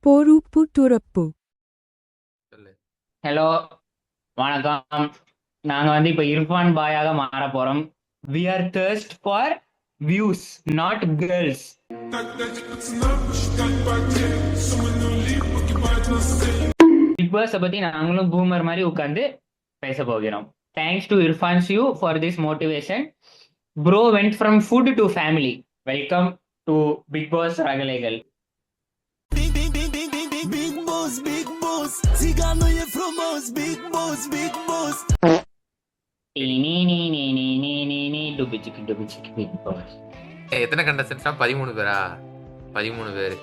பொறுப்பு துறப்பு. ஹலோ, வணக்கம். நாங்க வந்து இப்ப இர்ஃபான் பாயாக மாற போறோம். We are thirst for views, not girls. Bigg Boss பத்தி நாங்களும் பூமர் மாதிரி உட்கார்ந்து பேச போகிறோம். Thanks to Irfan's you for this motivation. Bro went from food to family. Welcome to Bigg Boss ரகலைகள். எத்தனை கண்டஸ்டன்ட்ஸா? 13 பேரா? 13 பேரு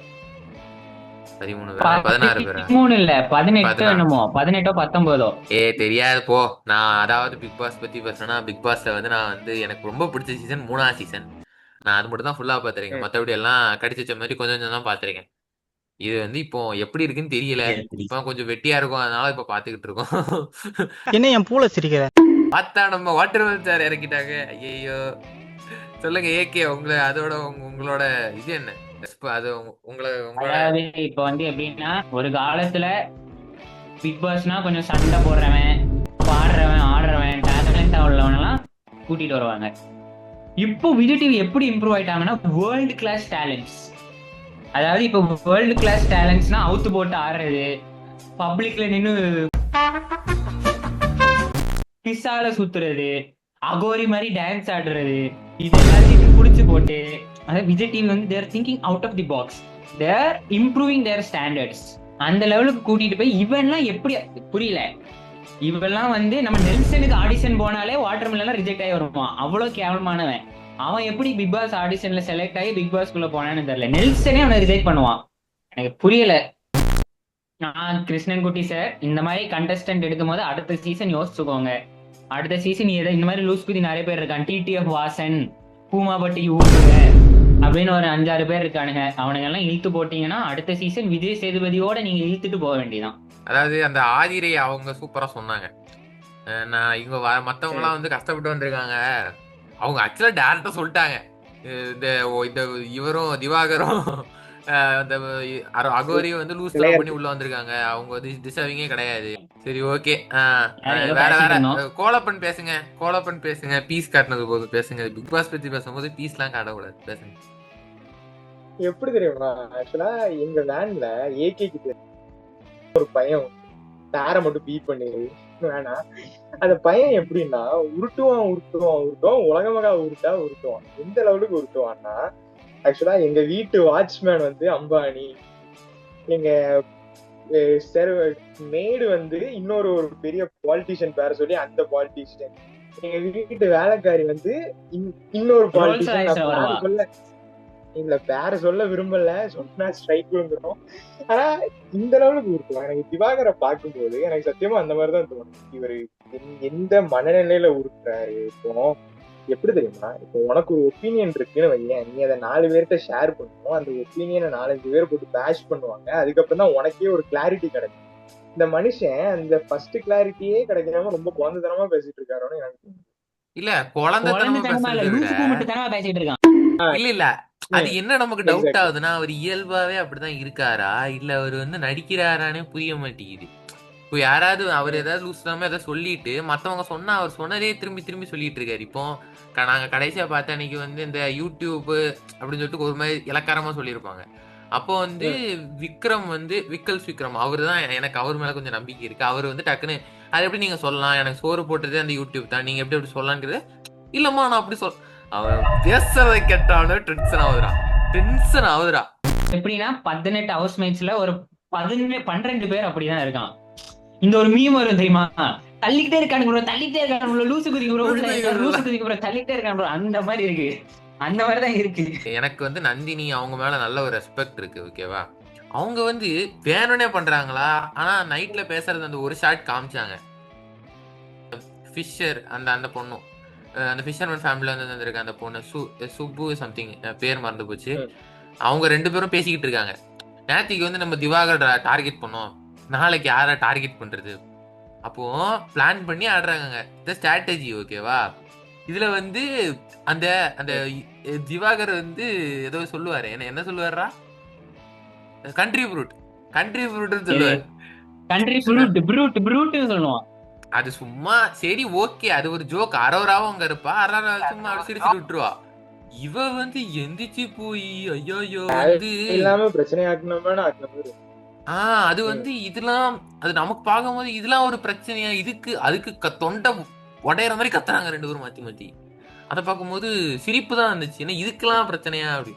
13 பேரா 16 பேரா? 13 இல்ல 18 என்னமோ, 18ஓ 19ஓ. தெரியாது போ. நான் அதாவது பிக் பாஸ் பத்தி பேசுறேன்னா, பிக் பாஸ்ல வந்து நான் வந்து எனக்கு ரொம்ப பிடிச்ச சீசன் 3ஆம் சீசன். நான் அது மட்டும் தான் ஃபுல்லா பாத்துருக்கேன். மத்தபடி எல்லாம் கடிச்சு வச்ச மாதிரி கொஞ்சம் கொஞ்சம் தான் பாத்துருக்கேன். இது வந்து இப்போ எப்படி இருக்குன்னு தெரியல. இப்போ கொஞ்சம் வெட்டியா இருக்கும், அதனால இப்ப பாத்துக்கிட்டு இருக்கோம். என்ன என் பூல சிரிக்கிற? பார்த்தா நம்ம வாட்டர்மெலன் சார் இறக்கிட்டாங்க. ஐயோ, சொல்லுங்க ஏகே, அதோட உங்களோட இது என்ன? அது அதாவது இப்ப வந்து எப்படின்னா, ஒரு காலத்துல பிக் பாஸ்னா கொஞ்சம் சண்டை போடுறவன், பாடுறவன், ஆடுறவன், டேலண்டா உள்ளவன் எல்லாம் கூட்டிட்டு வருவாங்க. இப்போ விஜய் டிவி எப்படி இம்ப்ரூவ் ஆயிட்டாங்கன்னா, வேர்ல்டு கிளாஸ் டேலண்ட்ஸ். அதாவது இப்போ வேர்ல்டு கிளாஸ் டேலண்ட்ஸ்னா அவுத்து போட்டு ஆடுறது, பப்ளிக்ல நின்று பிஸ்ஸால சுத்துறது, அகோரி மாதிரி டான்ஸ் ஆடுறது, இது எல்லாத்தையும் புடிச்சு போட்டு, அதாவது விஜய் டிவி வந்து they're thinking out of the box, they're improving their standards. அந்த லெவலுக்கு கூட்டிட்டு போய் இவன்லாம் எப்படி புரியல. இவெல்லாம் வந்து நம்ம நெல்சனுக்கு ஆடிஷன் போனாலே வாட்டர்மெலன் ரிஜெக்ட் ஆகி வருவான். அவ்வளவு கேவலமானவன். அவன் எப்படி பிக் பாஸ் ஆடிஷன்ல செலக்ட் ஆகி பிக் பாஸ்குள்ள போனான்னு தெரியல. நெல்சனே அவனை ரிஜெக்ட் பண்ணுவான். எனக்கு புரியல. நான் கிருஷ்ணன் குட்டி சார், இந்த மாதிரி கண்டஸ்டன்ட் எடுக்கும் போது அடுத்த சீசன் யோசிச்சுக்கோங்க. அடுத்த சீசன் இந்த மாதிரி லூஸ் குதி நிறைய பேர் இருக்கான். டிடிஎஃப் வாசன், பூமாபட்டி ஊருங்க அப்படின்னு ஒரு 5-6 பேர் இருக்கானுங்க. அவனுங்க எல்லாம் இழுத்து போட்டீங்கன்னா அடுத்த சீசன் விஜய் சேதுபதியோட நீங்க இழுத்துட்டு போக வேண்டியதான். அதாவது அந்த ஆதிரை அவங்க சூப்பரா சொன்னாங்க. நான் இங்க மத்தவங்க எல்லாம் வந்து கஷ்டப்பட்டு வந்திருக்காங்க. அவங்க ஆக்சுவலா டேரக்டா சொல்லிட்டாங்க, இந்த இவரும் திவாகரும் அந்த அகோரியும் வந்து லூஸ் பண்ணி உள்ள வந்திருக்காங்க. அவங்க வந்து டிசர்விங்கே கிடையாது. சரி, ஓகே. வேற வேற கோலப்பன் பேசுங்க, கோலப்பன் பேசுங்க. பீஸ் காட்டினது போது பேசுங்க. பிக் பாஸ் பத்தி பேசும்போது பீஸ் எல்லாம் காட்டக்கூடாது, பேசுங்க. எப்படி தெரியுமா, ஆக்சுவலா எங்க வேன்ல ஏகேக்கு ஒரு பையன் பேரை மட்டும் பீட் பண்ணிடு வேணாம். அந்த பையன் எப்படின்னா உருட்டுவான், உலகமகா உருட்டுவான். எந்த லெவலுக்கு உருட்டுவான்னா, ஆக்சுவலா எங்க வீட்டு வாட்ச்மேன் வந்து அம்பானி, எங்க மேடு வந்து இன்னொரு பெரிய பாலிட்டிஷியன் பேரை சொல்லி அந்த பாலிட்டிஷியன், எங்க வீட்டு வேலைக்காரி வந்து இன்னொரு பாலிட்டிஷியன். இல்ல பேர சொல்ல விரும்பல, சொன்னா ஸ்ட்ரைக் வந்துடும். ஆனா இந்த லெவலுக்கு உருட்டுவான். எனக்கு திவாகரை பார்க்கும்போது எனக்கு சத்தியமா அந்த மாதிரிதான் தோணும். இவரு எந்த மனநிலையில உருட்டுறாரு. இப்போ எப்படி தெரியுமா, இப்போ உனக்கு ஒரு ஒப்பீனியன் இருக்குன்னு வையேன், நீ அதை 4 பேர்கிட்ட ஷேர் பண்ணுவோம். அந்த ஒப்பீனியனை 4-5 பேர் போட்டு பேஷ் பண்ணுவாங்க. அதுக்கப்புறம் தான் உனக்கே ஒரு கிளாரிட்டி கிடைக்கும். இந்த மனுஷன் அந்த ஃபர்ஸ்ட் கிளாரிட்டியே கிடைக்காம ரொம்ப குழந்தைத்தனமா பேசிட்டு இருக்காருன்னு எனக்கு இல்ல. குழந்தைத்தனமா பேசிட்டு இருக்கான். இல்ல இல்ல, அது என்ன நமக்கு டவுட் ஆகுதுன்னா, அவர் இயல்பாவே அப்படிதான் இருக்காரா, இல்ல அவர் வந்து நடிக்கிறாரானே புரிய மாட்டேங்குது. இப்போ யாராவது அவர் ஏதாவது லூஸ் இல்லாம ஏதாவது சொல்லிட்டு மத்தவங்க சொன்னா அவர் சொன்னதே திரும்பி திரும்பி சொல்லிட்டு இருக்காரு. இப்போ நாங்க கடைசியா பார்த்த அன்னைக்கு வந்து இந்த யூடியூப் அப்படின்னு சொல்லிட்டு ஒரு மாதிரி இலக்காரமா சொல்லியிருப்பாங்க. அப்போ வந்து விக்ரம் வந்து விக்ரம் அவரு தான். எனக்கு அவர் மேல கொஞ்சம் நம்பிக்கை இருக்கு. அவர் வந்து டக்குன்னு அது எப்படி நீங்க சொல்லலாம், எனக்கு சோறு போட்டதே அந்த யூடியூப் தான், நீங்க எப்படி சொல்லலாங்கிறது. இல்லம்மா நான் அப்படி அவன் பேசுறதை கேட்டாலே டென்ஷன் ஆகுதுடா. எப்படின்னா 18 ஹவுஸ்மேட்ஸ்ல ஒரு 12 பேர் அப்படிதான் இருக்கான். இந்த ஒரு மீம் வரும் தெரியுமா, தள்ளிக்கிட்டே இருக்கானுங்க, லூசு குதிக்கு தள்ளிக்கிட்டே இருக்கானு, அந்த மாதிரி இருக்கு. அந்த மாதிரிதான் இருக்கு. எனக்கு வந்து நந்தினி அவங்க மேல நல்ல ஒரு ரெஸ்பெக்ட் இருக்கு, ஓகேவா. அவங்க வந்து வேணும்னே பண்றாங்களா? ஆனா நைட்ல பேசுறது அந்த ஒரு ஷாட் காமிச்சாங்க. ஃபிஷர் அந்த பொண்ணும், அந்த ஃபிஷர்மேன் ஃபேமிலில வந்து வந்திருக்க அந்த பொண்ணு சுப்பு சம்திங், பேர் மறந்து போச்சு. அவங்க 2 பேரும் பேசிக்கிட்டு இருக்காங்க. நேத்திக்கு வந்து நம்ம திவாகர் டார்கெட் பண்ணோம், நாளைக்கு யாரை டார்கெட் பண்றது. அப்போ பிளான் பண்ணி ஆடுறாங்க. இந்த ஸ்ட்ராட்டஜி, ஓகேவா. இதுல வந்து அந்த அந்த திவாகர் வந்து ஏதோ சொல்லுவாரு, என்ன சொல்லுவாரா, கண்ட்ரி ஃப்ரூட் கண்ட்ரி ஃப்ரூட்னு சொல்லுவாரு. கண்ட்ரி ஃப்ரூட் ப்ரூட்னு சொல்லுவான். அது சும்மா சரி ஓகே, அது ஒரு ஜோக். அரோராவும் அங்க இருப்பா, அரோரா சும்மா அப்படி சிரிச்சுட்டு விட்டுருவா. இவ வந்து எந்திரிச்சு போய் ஐயோ வந்து இல்லாம பிரச்சனை ஆக்கணும். அது வந்து இதெல்லாம் அது நமக்கு பார்க்கும்போது இதெல்லாம் ஒரு பிரச்சனையா, இதுக்கு அதுக்கு தொண்டை உடையிற மாதிரி கத்துறாங்க 2 பேரும் மாத்தி மாத்தி. அதை பார்க்கும்போது சிரிப்பு தான் இருந்துச்சு, ஏன்னா இதுக்கெல்லாம் பிரச்சனையா அப்படி.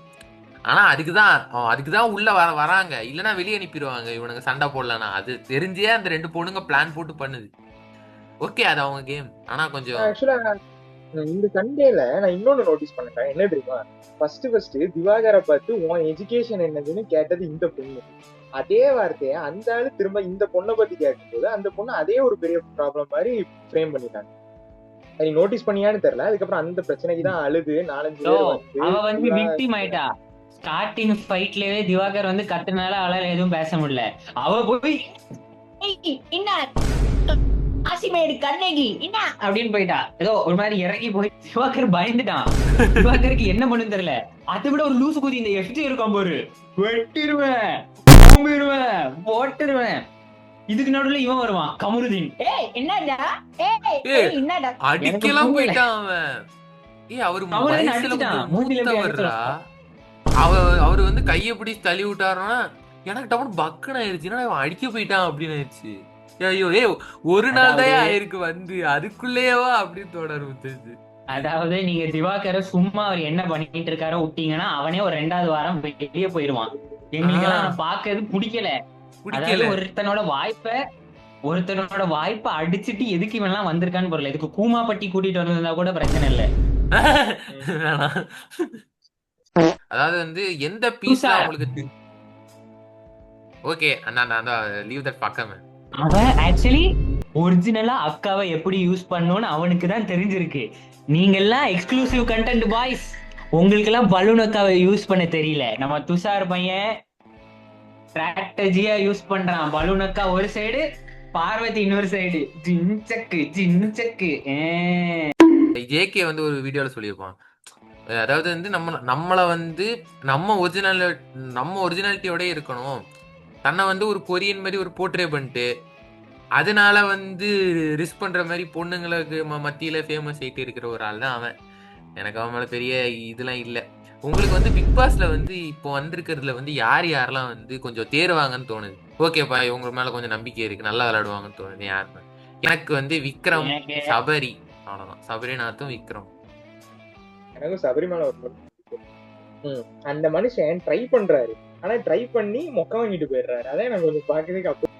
ஆனா அதுக்குதான் உள்ள வராங்க, இல்லைன்னா வெளியே அனுப்பிடுவாங்க இவனுங்க சண்டை போடலன்னா. அது தெரிஞ்சே அந்த 2 பொண்ணுங்க பிளான் போட்டு பண்ணுது. ஓகே, அது அவங்க கேம். ஆனா கொஞ்சம் ஆக்சுவலா இந்த சண்டேல நான் இன்னொன்னு நோட்டீஸ் பண்ணேன். என்ன தெரியுமா, ஃபர்ஸ்ட் திவாகரை பார்த்து உன் எஜுகேஷன் என்னதுன்னு கேட்டது இந்த பொண்ணு. அதே வார்த்தையை அந்த ஆளு திரும்ப இந்த பொண்ணை பத்தி கேட்கும்போது அந்த பொண்ணு அதே ஒரு பெரிய ப்ராப்ளம் மாதிரி ஃப்ரேம் பண்ணிட்டாங்க. நீ நோட்டீஸ் பண்ணியான்னு தெரியல. அதுக்கப்புறம் அந்த பிரச்சனைக்கு தான் அழுது 4-5 பேர் அவ வந்து விக்டிம் ஆயிட்டா. ஸ்டார்டிங் ஃபைட்லயே திவாகர் வந்து கத்துனால அவளால எதுவும் பேச முடியல. அவ போய் என்ன ஆசிமேடு கண்ணகி என்ன அப்படின்னு போயிட்டா. ஏதோ ஒரு மாதிரி இறங்கி போய் திவாகர் பயந்துட்டான். திவாகருக்கு என்ன பண்ணுன்னு தெரியல. அதை விட ஒரு லூசு குதி இந்த எஃப்டி இருக்கான் பாரு, வெட்டிடுவேன், போட்டுருவேன். இதுக்கு நடுவுல இவன் வருவான் கமருதீன். என்னடா அடிக்கலாம் போயிட்டான் அவன். அவரு வயசுல கொஞ்சம் மூத்தவர்ரா. அவரு வந்து கைய பிடிச்சி தள்ளி விட்டாருன்னா எனக்கு டப்புனு பக்குன்னு ஆயிருச்சு, இவன் அடிக்க போயிட்டான் அப்படின்னு ஆயிடுச்சு. ஐயோ ஒரு நாள் தான் ஆயிருக்கு வந்து, அதுக்குள்ளேயேவா அப்படின்னு தொடர்ந்து. அதாவது நீங்க திவாகரை சும்மா அவர் என்ன பண்ணிட்டு இருக்காரோ விட்டீங்கன்னா அவனே ஒரு 2வது வாரம் வெளியே போயிருவான். எங்களுக்கு எல்லாம் அவனை பாக்குறது பிடிக்கல. அதாவது ஒருத்தனோட வாய்ப்பை அடிச்சுட்டு எதுக்கு இவன் எல்லாம் வந்திருக்கான்னு போறல. இதுக்கு கூமாப்பட்டி கூட்டிட்டு வந்திருந்தா கூட பிரச்சனை இல்ல. அதாவது வந்து எந்த பீஸ் உங்களுக்கு ஓகே நான் லீவ் தட் பக்கமே. அவன் ஆக்சுவலி ஒரிஜினலா அக்காவை எப்படி யூஸ் பண்ணணும்னு அவனுக்கு தான் தெரிஞ்சிருக்கு. நீங்க எல்லாம் எக்ஸ்க்ளூசிவ் கண்டென்ட் பாய்ஸ், உங்களுக்கு எல்லாம் பலூன் அக்காவை யூஸ் பண்ண தெரியல. நம்ம துஷார் பையன் ஸ்ட்ராட்டஜியா யூஸ் பண்றான். பலூன் அக்கா ஒரு சைடு, பார்வதி இன்னொரு சைடு. ஜின்சக்கு ஜேகே வந்து ஒரு வீடியோல சொல்லியிருப்பான். அதாவது வந்து நம்மளை வந்து நம்ம ஒரிஜினாலிட்டியோட இருக்கணும். தன்னை வந்து ஒரு கொரியன் மாதிரி ஒரு போர்ட்ரே பண்ணிட்டு அதனால வந்து ரிஸ்க் பண்ற மாதிரி பொண்ணுங்களுக்கு மத்தியில ஃபேமஸ் ஆயிட்டு இருக்கிற ஒரு ஆள் தான் அவன். எனக்கு அவன் மேல பெரிய இதெல்லாம் இல்லை. உங்களுக்கு வந்து பிக் பாஸ்ல வந்து இப்போ வந்திருக்கிறதுல வந்து யாரெல்லாம் வந்து கொஞ்சம் தேர்வாங்கன்னு தோணுது? ஓகேப்பா இவங்க மேல கொஞ்சம் நம்பிக்கை இருக்கு, நல்லா விளையாடுவாங்கன்னு தோணுது யாருன்னு? எனக்கு வந்து விக்ரம், சபரி, அவ்வளவுதான். சபரிநாத்தும் விக்ரம். எனக்கும் சபரி மேல ஒரு அந்த மனுஷன் ட்ரை பண்றாரு, ஆனா ட்ரை பண்ணி மொக்க வாங்கிட்டு போயிடுறாரு. அதான் எனக்கு கொஞ்சம் பாக்குறதுக்கு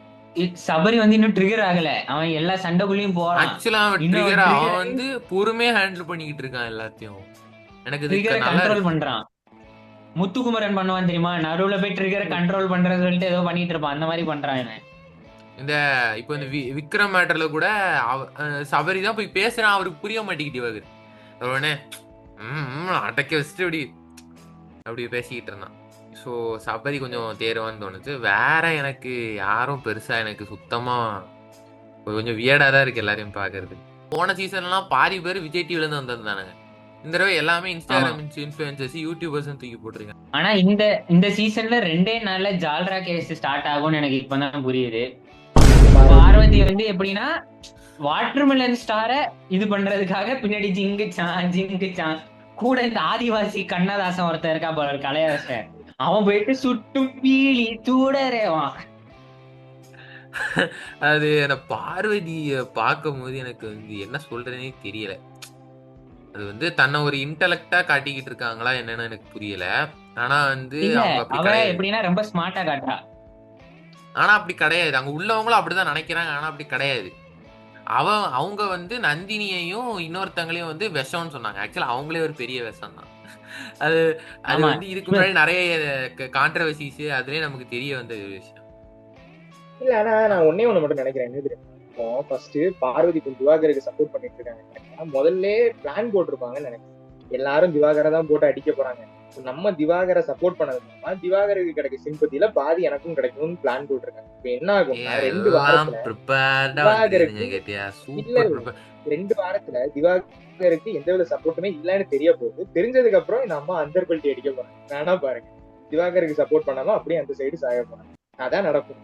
சபரி வந்து இன்னும் ட்ரிகர் ஆகல. அவன் எல்லா சண்டைக்குள்ளயும் போறான். ஆக்சுவலா அவன் வந்து பொறுமையா ஹேண்டில் பண்ணிக்கிட்டு இருக்கான் எல்லாத்தையும். எனக்கு கண்ட்ரோல் பண்றான். முத்துக்குமரன் பண்ணுவான் தெரியுமா, நடுவுல போய் ட்ரிகரை கண்ட்ரோல் பண்றது சொல்லிட்டு ஏதோ பண்ணிட்டு இருப்பான். அந்த மாதிரி பண்றான் இவன். இந்த இப்போ இந்த விக்ரம் மேட்டர்ல கூட சபரி தான் போய் பேசுறான், அவருக்கு புரிய மாட்டேங்கிட்டு உடனே அடக்க வச்சுட்டு அப்படி பேசிக்கிட்டு இருந்தான். ஸோ சபரி கொஞ்சம் தேர்வான்னு தோணுது. வேற எனக்கு யாரும் பெருசா எனக்கு சுத்தமா கொஞ்சம் வியர்டா தான் இருக்கு எல்லாரையும் பாக்குறது. போன சீசன்லாம் பாதி பேர் விஜய் டிவில இருந்து வந்திருந்தானுங்க. இந்த தடவை எல்லாமே இன்ஸ்டாகிராம் இன்ஃப்ளூயன்சர்ஸ் யூடியூபர்ஸ் தூக்கி போட்டுருங்க. ஆனா இந்த சீசன்ல 2 நாள்ல ஜால்ரா கேஸ் ஸ்டார்ட் ஆகும்னு எனக்கு இப்பதான் புரியுது. பார்வதி வந்து எப்படின்னா வாட்டர்மெலன் ஸ்டாரை இது பண்றதுக்காக பின்னாடி ஜிங்குச்சான் கூட இந்த ஆதிவாசி கண்ணதாசன் ஒருத்தர் இருக்கா போல கலையாசன், அவன் போயிட்டு சுட்டு பீலி தூடறேவான். அது பார்வதிய பார்க்கும் போது எனக்கு வந்து என்ன சொல்றதுனே தெரியல. அது வந்து தன்னை ஒரு இன்டெலக்டா காட்டிக்கிட்டு இருக்காங்களா என்னன்னு எனக்கு புரியல. ஆனா வந்து எப்படின்னா ரொம்ப ஸ்மார்ட்டா காட்டுறா. ஆனா அப்படி கிடையாது, அங்க உள்ளவங்களும் அப்படிதான் நினைக்கிறாங்க. ஆனா அப்படி கிடையாது. அவங்க வந்து நந்தினியையும் இன்னொருத்தங்களையும் வந்து விஷம்னு சொன்னாங்க. ஆக்சுவலா அவங்களே ஒரு பெரிய விஷம் தான். அது வந்து இதுக்கு முன்னாடி நிறைய கான்ட்ரவர்சிஸ் அதுலயே நமக்கு தெரிய வந்த ஒரு விஷயம் இல்ல. ஆனா நான் ஒண்ணு மட்டும் நினைக்கிறேன், என்ன தெரியும், ஃபர்ஸ்ட் பார்வதி திவாகருக்கு சப்போர்ட் பண்ணிட்டு இருக்காங்க. முதல்ல பிளான் போட்டிருப்பாங்கன்னு நினைக்கிறேன். எல்லாரும் திவாகரை தான் போட்டு அடிக்க போறாங்க. நம்ம திவாகரை சப்போர்ட் பண்ணதுமா திவாகருக்கு கிடைக்க சிம்பத்தியில பாதி எனக்கும் கிடைக்கும்னு பிளான் போட்டிருக்காங்க. இப்ப என்ன ஆகும், 2 வாரத்துல திவாகருக்கு எந்தவித சப்போர்ட்டுமே இல்லன்னு தெரிய போகுது. தெரிஞ்சதுக்கு அப்புறம் நம்ம அந்தர்பல்ட்டி அடிக்க போறாங்க. வேணா பாருங்க, திவாகருக்கு சப்போர்ட் பண்ணாம அப்படியே அந்த சைடு சாய போறாங்க. அதான் நடக்கும்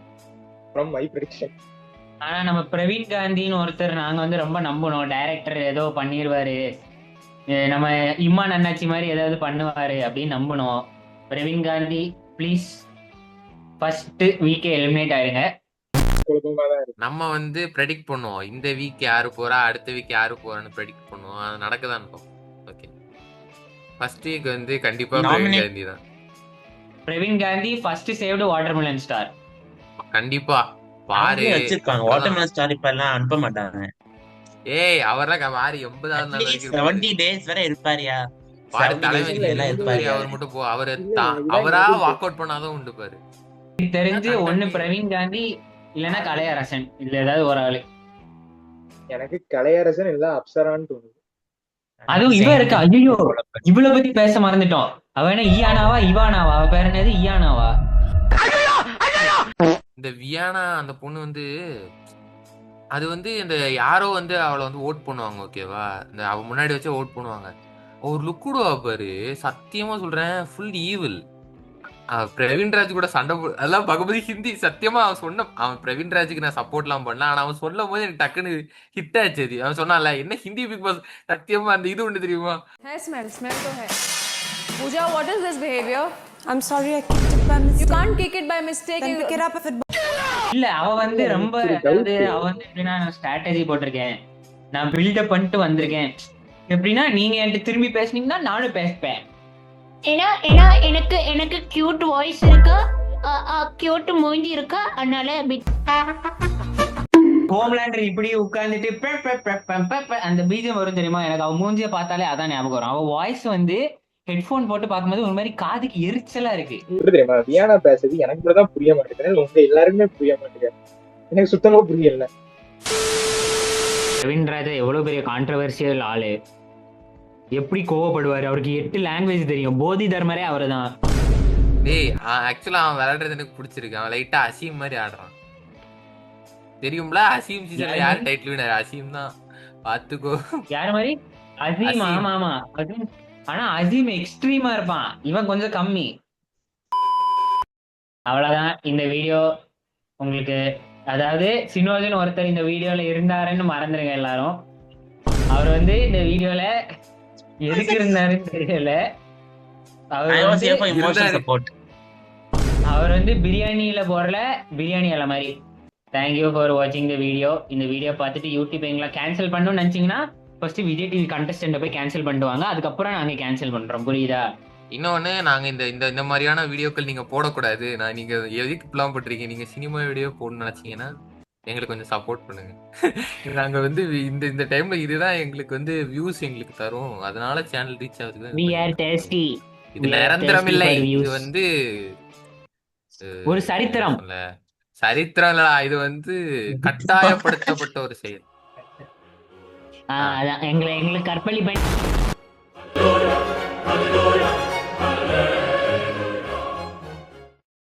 ஃப்ரம் மை ப்ரெடிக்ஷன். ஆனா நம்ம பிரவீன் காந்தின்னு ஒருத்தர் நாங்க வந்து ரொம்ப நம்பணும், டைரக்டர் ஏதோ பண்ணிடுவாரு, நம்ம இம்மான் அண்ணாச்சி மாதிரி ஏதாவது பண்ணுவாரு அப்படின்னு நம்பணும். பிரவீன் காந்தி ப்ளீஸ் ஃபர்ஸ்ட் வீக்கே எலிமினேட் ஆயிருங்க. குழப்பமா தான் இருக்கு. நம்ம வந்து ப்ரெடிக்ட் பண்ணுவோம், இந்த வீக் யாரு போறா, அடுத்த வீக் யாரு போறான்னு ப்ரெடிக்ட் பண்ணுவோம். அது நடக்கதான் இருக்கும். ஓகே, ஃபர்ஸ்ட் வீக் வந்து கண்டிப்பா பிரவீன் காந்தி தான். Praveen Gandhi first saved watermelon star. கண்டிப்பா பாரு வச்சிருக்காங்க. வாட்டர்மெலன் ஸ்டார் இப்ப எல்லாம் அனுப்ப மாட்டாங்க. ஏய் அவர்லாம் பாரு 80வது நாள் வரைக்கும் 70 days வரை இருப்பாரியா? பாரு 70 தலைமை days எல்லாம் இருப்பாரு. அவர் மட்டும் போ, அவரா வாக் அவுட் பண்ணாதான் உண்டு பாரு. தெரிஞ்சு ஒண்ணு பிரவீன் காந்தி இல்லன்னா கலையரசன், இதுல ஏதாவது ஒரு ஆளு. எனக்கு கலையரசன் இல்ல அப்சரான்னு தோணுது. அதுவும் இவ இருக்கா, ஐயோ இவ்வளவு பத்தி பேச மறந்துட்டோம். அவ என்ன ஈயானாவா இவானாவா, அவ பேர் என்னது ஈயானாவா? இந்த வியானா அந்த பொண்ணு வந்து அது வந்து இந்த யாரோ வந்து அவளை வந்து ஓட் பண்ணுவாங்க, ஓகேவா? இந்த அவ முன்னாடி வச்சு ஓட் பண்ணுவாங்க. ஒரு லுக்குடுவா பாரு, சத்தியமா சொல்றேன், ஃபுல் ஈவில். பிரவீன்ராஜ் கூட சண்டை அதெல்லாம் பகுபதி ஹிந்தி. சத்தியமா அவன் பிரவீன்ராஜுக்கு நான் சப்போர்ட் எல்லாம் பண்ணல, ஆனா அவன் சொல்லும் போது எனக்கு டக்குன்னு ஹிட் ஆச்சு. அது அவன் சொன்னான்ல என்ன ஹிந்தி பிக் பாஸ், சத்தியமா அந்த இது ஒண்ணு தெரியுமா? Smell to hai. Pooja, what is this behavior? I'm sorry, I kicked it by mistake. You can't kick it by mistake. Then pick it up if it. இல்ல அவ வந்து ரொம்ப அதாவது அவ வந்து எப்படின்னா, நான் ஸ்ட்ராட்டஜி போட்டிருக்கேன், நான் பில்டப் பண்ணிட்டு வந்திருக்கேன். எப்படின்னா நீங்க என்கிட்ட திரும்பி பேசுனீங்கன்னா நானும் பேசுப்பேன். ஏன்னா ஏன்னா எனக்கு எனக்கு கியூட் வாய்ஸ் இருக்கு, கியூட் மூஞ்சி இருக்கு, அதனால ஹோம்லேண்டர் இப்படி உட்கார்ந்துட்டு அந்த பீஜம் வரும் தெரியுமா, எனக்கு அவ மூஞ்சிய பார்த்தாலே அதான் ஞாபகம் வரும். அவ வாய்ஸ் வந்து ஹெட்போன் போட்டு பார்க்கும்போது ஒரு மாதிரி காதுக்கு எரிச்சலா இருக்கு. எப்படி தெரியுமா, வியானா பேசுறது எனக்கு கூட தான் புரிய மாட்டேங்குது, உங்க எல்லாருக்குமே புரிய மாட்டேங்குது, எனக்கு சுத்தமா புரியல. ரவீந்திரராஜா எவ்வளவு பெரிய கான்ட்ரவர்சியல் ஆளு, எப்படி கோவப்படுவாரு, அவருக்கு 8 லாங்குவேஜ் தெரியும், போதி தர்மரே அவரு தான். டேய் ஆக்சுவலா அவன் விளையாடுறது எனக்கு பிடிச்சிருக்கு. அவன் லைட்டா அசீம் மாதிரி ஆடுறான் தெரியும்ல. அசீம் சீசன்ல யார் டைட்டில் வினர்? அசீம் தான், பாத்துக்கோ. யாரு மாதிரி? அசீம். ஆமா ஆமா அசீம். ஆனா அசீம் எக்ஸ்ட்ரீமா இருப்பான், இவன் கொஞ்சம் கம்மி. அவ்வளவுதான் இந்த வீடியோ உங்களுக்கு. அதாவது சினோஜன் ஒருத்தர் இந்த வீடியோல இருந்தாருன்னு மறந்துருங்க எல்லாரும். அவர் வந்து இந்த வீடியோல எதுக்கு இருந்தாருன்னு தெரியல. அவர் வந்து பிரியாணியில போடல, பிரியாணி அல மாதிரி. தேங்க்யூ ஃபார் வாட்சிங் த வீடியோ. இந்த வீடியோ பார்த்துட்டு யூடியூப் எங்களை கேன்சல் பண்ணணும்னு நினைச்சீங்கன்னா ஃபர்ஸ்ட் விஜய் டிவி கண்டஸ்டன்ட் போய் கேன்சல் பண்ணுவாங்க, அதுக்கப்புறம் நாங்க கேன்சல் பண்றோம், புரியுதா? இன்னொன்னு, நாங்க இந்த இந்த இந்த மாதிரியான வீடியோக்கள் நீங்க போடக்கூடாது. நான் நீங்க எதுக்கு பிளான் பண்றீங்க? நீங்க சினிமா வீடியோ போடணும்னு நினைச்சீங்கன்னா எங்களுக்கு கொஞ்சம் சப்போர்ட் பண்ணுங்க. நாங்க வந்து இந்த இந்த டைம்ல இதுதான் எங்களுக்கு வந்து வியூஸ் எங்களுக்கு தரும், அதனால சேனல் ரீச் ஆகுது. We are tasty. இது நிரந்தரம் இல்லை, இது வந்து ஒரு சரித்திரம். சரித்திரம் இல்ல, இது வந்து கட்டாயப்படுத்தப்பட்ட ஒரு செயல். எங்களுக்கு கற்பழி பண்ணி